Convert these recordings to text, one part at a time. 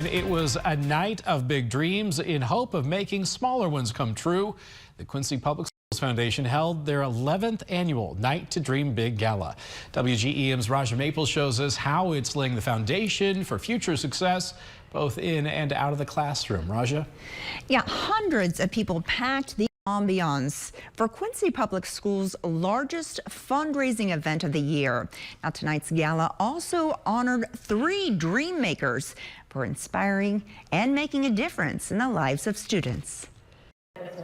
It was a night of big dreams in hope of making smaller ones come true. The Quincy Public Schools Foundation held their 11th annual Night to Dream Big Gala. WGEM's Raja Maples shows us how it's laying the foundation for future success, both in and out of the classroom. Raja? Yeah, hundreds of people packed the ambiance for Quincy Public School's largest fundraising event of the year. Now, tonight's gala also honored 3 dream makers for inspiring and making a difference in the lives of students.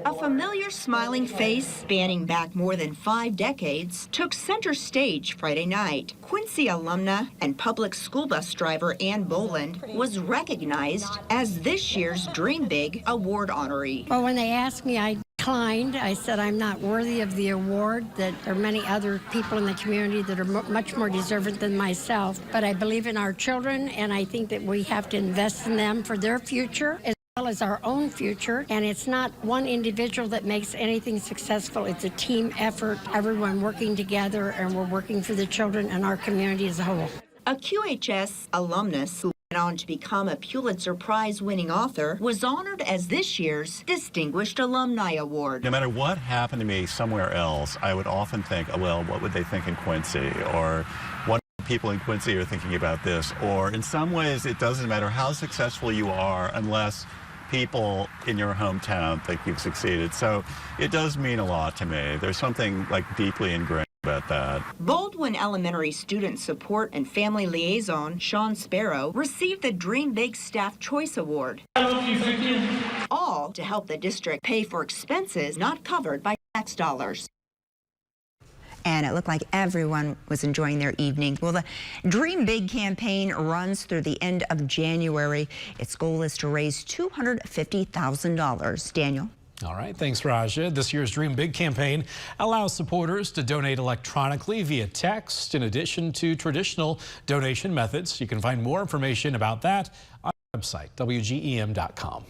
A familiar smiling face spanning back more than 5 decades took center stage Friday night. Quincy alumna and public school bus driver Ann Boland was recognized as this year's Dream Big Award honoree. Well, when they asked me, I declined. I said I'm not worthy of the award, that there are many other people in the community that are much more deserving than myself. But I believe in our children, and I think that we have to invest in them for their future as well as our own future. And it's not one individual that makes anything successful. It's a team effort, everyone working together, and we're working for the children and our community as a whole. A QHS alumnus who went on to become a Pulitzer Prize-winning author was honored as this year's Distinguished Alumni Award. No matter what happened to me somewhere else, I would often think, oh, well, what would they think in Quincy? Or what people in Quincy are thinking about this? Or in some ways, it doesn't matter how successful you are unless people in your hometown think you've succeeded. So it does mean a lot to me. There's something like deeply ingrained about that. Baldwin Elementary Student Support and Family Liaison Sean Sparrow received the Dream Big Staff Choice Award. Thank you. All to help the district pay for expenses not covered by tax dollars. And it looked like everyone was enjoying their evening. Well, the Dream Big campaign runs through the end of January. Its goal is to raise $250,000. Daniel? All right, thanks, Raja. This year's Dream Big campaign allows supporters to donate electronically via text in addition to traditional donation methods. You can find more information about that on our website, WGEM.com.